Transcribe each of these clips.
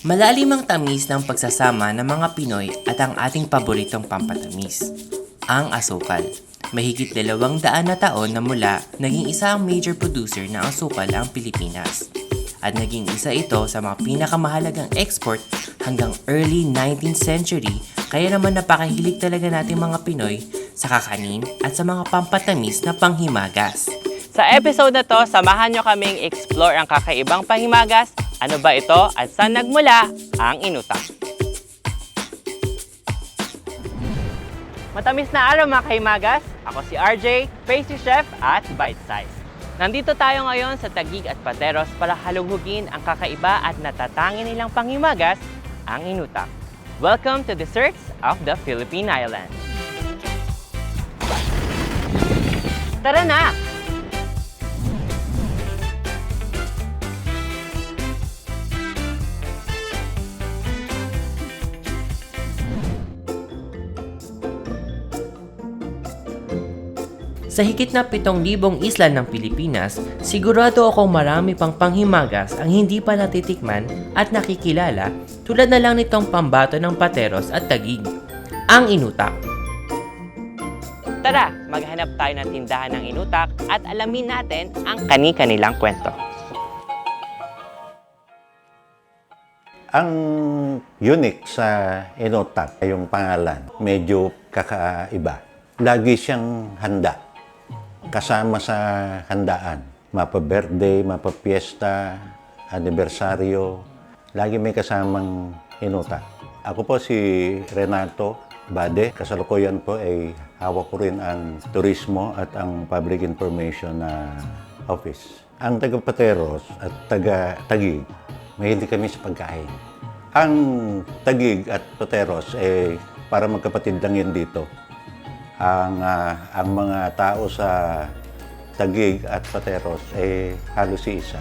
Malalim ang tamis ng pagsasama ng mga Pinoy at ang ating paboritong pampatamis, ang asukal. Mahigit 200 na taon na mula, naging isa ang major producer ng asukal ang Pilipinas. At naging isa ito sa mga pinakamahalagang export hanggang early 19th century, kaya naman napakahilig talaga natin mga Pinoy sa kakanin at sa mga pampatamis na panghimagas. Sa episode na to, samahan nyo kaming explore ang kakaibang panghimagas, ano ba ito at saan nagmula ang inutak. Matamis na araw mga kahimagas, ako si RJ, pastry chef at Bite Size. Nandito tayo ngayon sa Taguig at Pateros para halughugin ang kakaiba at natatangin nilang panghimagas, ang inutak. Welcome to the Desserts of the Philippine Islands. Tara na! Sa higit na 7,000 isla ng Pilipinas, sigurado akong marami pang panghimagas ang hindi pa natitikman at nakikilala tulad na lang nitong pambato ng Pateros at Taguig, ang inutak. Tara, maghanap tayo ng tindahan ng inutak at alamin natin ang kani-kanilang kwento. Ang unique sa inutak ay yung pangalan, medyo kakaiba. Lagi siyang handa. Kasama sa handaan. Mapa-birthday, mapa-fiesta, anibersaryo. Lagi may kasamang inutak. Ako po si Renato Bade. Kasalukuyan po ay hawak ko rin ang turismo at ang public information na office. Ang taga-Pateros at taga-Taguig, mahilig kami sa pagkain. Ang Taguig at Pateros ay para magkapatid lang yan dito. Ang mga tao sa Taguig at Pateros ay halos isa.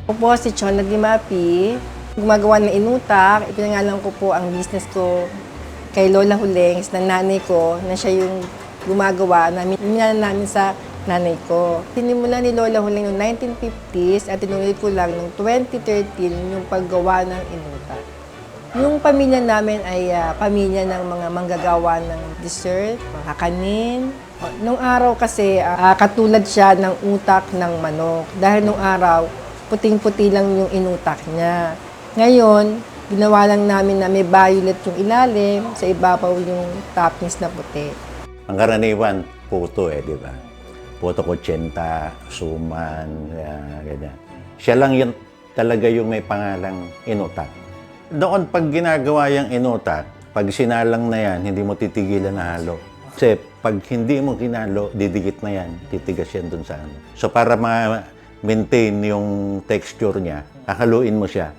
Ako po si Chona Dimapi, gumagawa ng inutak. Ipinangalan ko po ang business ko kay Lola Huleng, ng nanay ko, na siya yung gumagawa. Minalan namin sa nanay ko. Sinimulan ni Lola Huleng noong 1950s at tinuloy ko lang noong 2013 yung paggawa ng inutak. Yung pamilya namin ay pamilya ng mga manggagawa ng dessert, mga kanin. Nung araw kasi, katulad siya ng utak ng manok. Dahil nung araw, puting-puti lang yung inutak niya. Ngayon, ginawa lang namin na may violet yung ilalim, sa ibabaw yung toppings na puti. Ang karaniwan, puto di ba? Puto kutsyenta, suman, ganyan. Siya lang yun talaga yung may pangalang inutak. Doon pag ginagawa yung inutak, pag sinalang na yan, hindi mo titigilan na halo. Kasi pag hindi mo kinalo, didikit na yan, titigas yan dun sa ano. So para ma-maintain yung texture niya, haluin mo siya.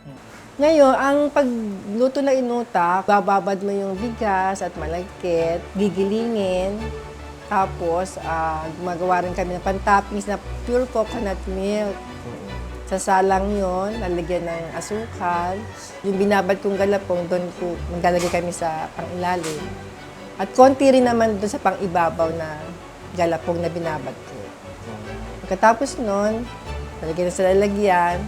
Ngayon, ang pagluto ng inutak, bababad mo yung bigas at malagkit, gigilingin. Tapos, gumagawa rin kami ng pantoppings na pure coconut milk. Sasalang yon, lalagyan ng asukal. Yung binabad kong galapong, doon ko maglalagay kami sa pangilalim. At konti rin naman doon sa pangibabaw na galapong na binabad ko. Pagkatapos nun, lalagyan sa lalagyan,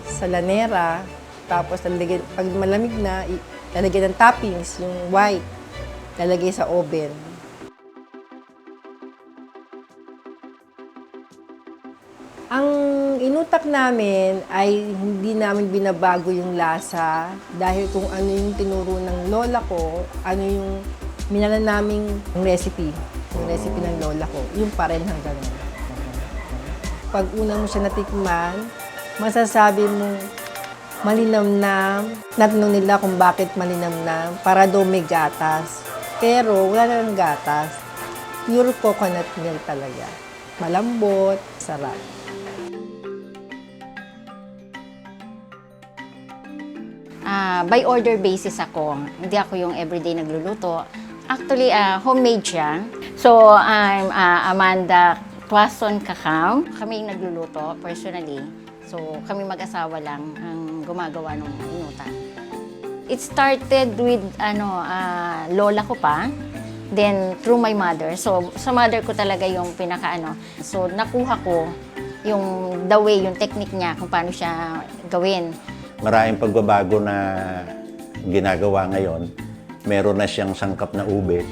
sa lanera, tapos lalagyan, pag malamig na, lalagyan ng toppings, yung white, lalagay sa oven. Ang inutak namin ay hindi namin binabago yung lasa dahil kung ano yung tinuro ng lola ko, ano yung minalan naming recipe, yung recipe ng lola ko, yung pa rin hanggang ngayon. Pag una mo siya natikman, masasabi mo malinamnam. Natanong nila kung bakit malinamnam, para daw may gatas. Pero wala na ng gatas. Pure coconut milk talaga. Malambot, sarap. By order basis ako. Hindi ako yung everyday nagluluto. Actually, homemade siya. So, I'm Amanda Tuason Cacao. Kami yung nagluluto personally. So, kami mag-asawa lang ang gumagawa ng inutak. It started with lola ko pa. Then, through my mother. So, sa mother ko talaga yung pinaka. So, nakuha ko yung the way, yung technique niya, kung paano siya gawin. Maraming pagbabago na ginagawa ngayon. Meron na siyang sangkap na ube,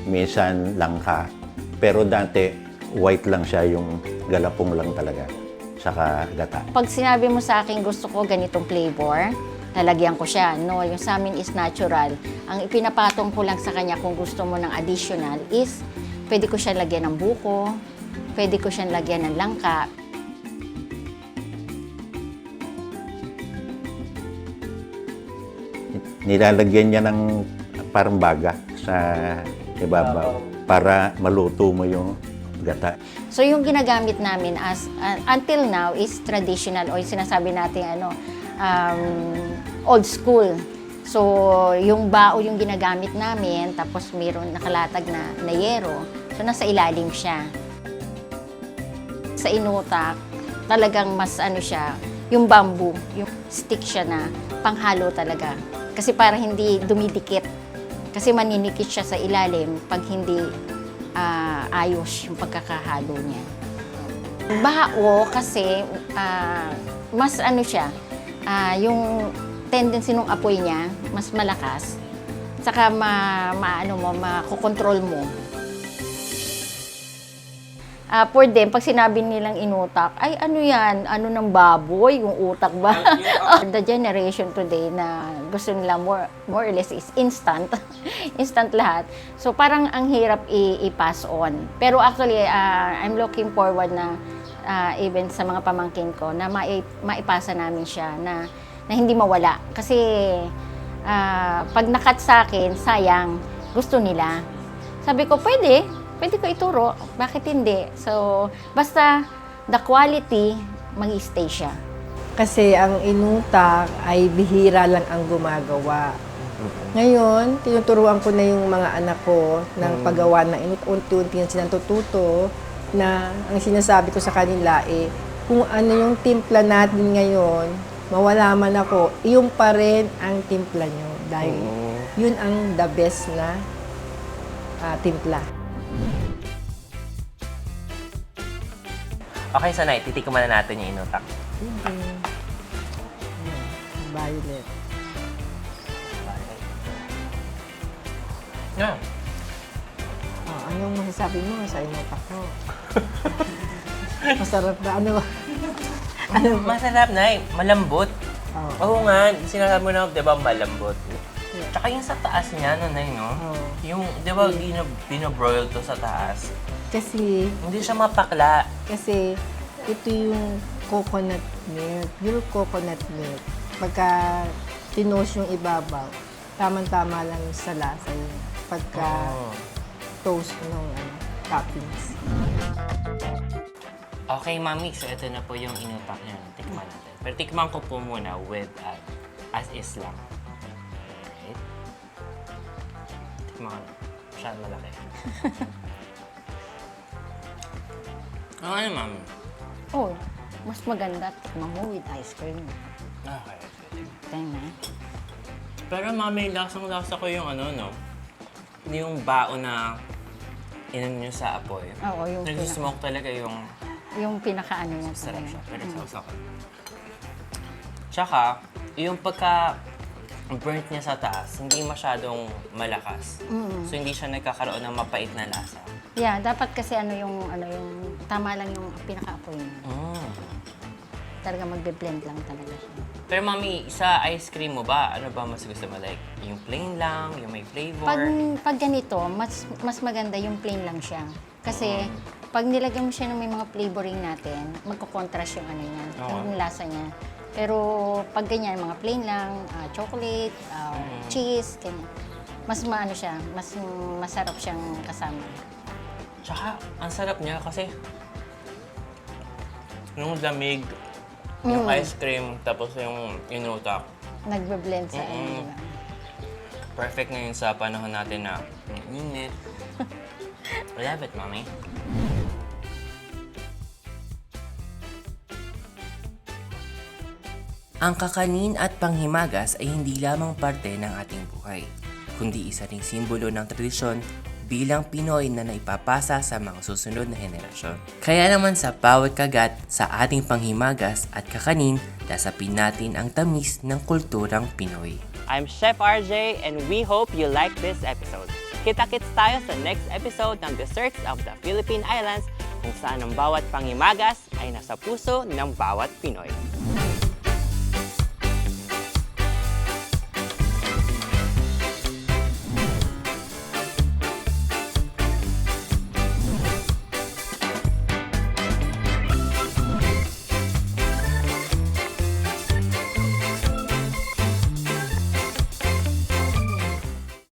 minsan langka. Pero dati, white lang siya, yung galapong lang talaga, saka gata. Pag sinabi mo sa akin gusto ko ganitong flavor, lalagyan ko siya. No, yung sa amin is natural. Ang ipinapatong ko lang sa kanya kung gusto mo ng additional is pwede ko siya lagyan ng buko, pwede ko siya lagyan ng langka. Nilalagyan niya ng parang baga sa ibabaw para maluto mo yung gata. So yung ginagamit namin as until now is traditional o yung sinasabi natin old school. So yung bao yung ginagamit namin tapos mayroon nakalatag na yero. So nasa ilalim siya. Sa inutak, talagang mas ano siya, yung bamboo, yung stick siya na panghalo talaga. Kasi para hindi dumidikit. Kasi maninikit siya sa ilalim pag hindi ayos yung pagkakahalo niya. Bao kasi mas ano siya, yung tendency ng apoy niya mas malakas. Saka makokontrol mo. For them, pag sinabi nilang inutak, ay ano yan? Ano ng baboy? Yung utak ba? The generation today na gusto nila more or less is instant. Instant lahat. So parang ang hirap i-pass on. Pero actually, I'm looking forward na even sa mga pamangkin ko na maipasa namin siya na hindi mawala. Kasi pag nakat sa akin, sayang, gusto nila. Sabi ko, pwede ko ituro, bakit hindi? So, basta the quality, mag-stay siya. Kasi ang inutak ay bihira lang ang gumagawa. Ngayon, tinuturuan ko na yung mga anak ko ng paggawa ng inutak. Unti-unti na silang tututo na ang sinasabi ko sa kanila kung ano yung timpla natin ngayon, mawala man ako, iyon pa rin ang timpla nyo. Dahil yun ang the best na timpla. Okay, Sanay, titikman na natin yung inutak. Violet. Yeah. Anong masasabi mo sa inutak mo? Masarap na ano? Masarap, Nay. Malambot. Oo nga, sinasabi mo na, di ba, malambot. Tsaka yung sa taas niya, no, Nay, no? Yung, di ba, binobroil to sa taas. Kasi Hindi siya mapakla. Kasi ito yung coconut milk, pure coconut milk. Pagka tinos yung ibabaw, tamang-tama lang sa lasa yun. Pagka toast ng toppings. Okay, Mami. So, ito na po yung inutak niya. Tikman natin. Pero tikman ko po muna with as is lang. Alright. Tikman ko na. Masyadong malaki. Ano, Mami? Oh, mas maganda tikman mo with ice cream. Okay. Tama. Pero, Mami, lasang-lasa ko yung ano, no? Yung bao na inan nyo sa apoy. Oo, yung Nag-smoke talaga yung pinaka-ano niya. sarap siya. Pero Mm. sausaw. Tsaka, yung pagka burnt niya sa taas, hindi masyadong malakas. So, hindi siya nagkakaroon ng mapait na lasa. Yeah, dapat kasi yung tama lang yung pinaka-apoy niya. Talaga magbe-blend lang talaga siya. Pero Mami, sa ice cream mo ba, ano ba mas gusto mo? Like, yung plain lang, yung may flavor? Pag ganito, mas maganda yung plain lang siya. Kasi pag nilagyan mo siya ng may mga flavoring natin, magko-contrast yung ano niya, yung lasa niya. Pero pag ganyan, mga plain lang, chocolate, cheese, ganyan. Mas maano siya, mas masarap siyang kasama. Tsaka, ang sarap niya kasi nung lamig, yung ice cream, tapos yung inutak. Nagbe-blend sa ano nila. Perfect ngayon sa panahon natin na init. I love it, Mami. Ang kakanin at panghimagas ay hindi lamang parte ng ating buhay, kundi isa ring simbolo ng tradisyon bilang Pinoy na naipapasa sa mga susunod na henerasyon. Kaya naman sa bawat kagat sa ating panghimagas at kakanin, dasapin natin ang tamis ng kulturang Pinoy. I'm Chef RJ and we hope you like this episode. Kita-kits tayo sa next episode ng Desserts of the Philippine Islands kung saan ang bawat panghimagas ay nasa puso ng bawat Pinoy.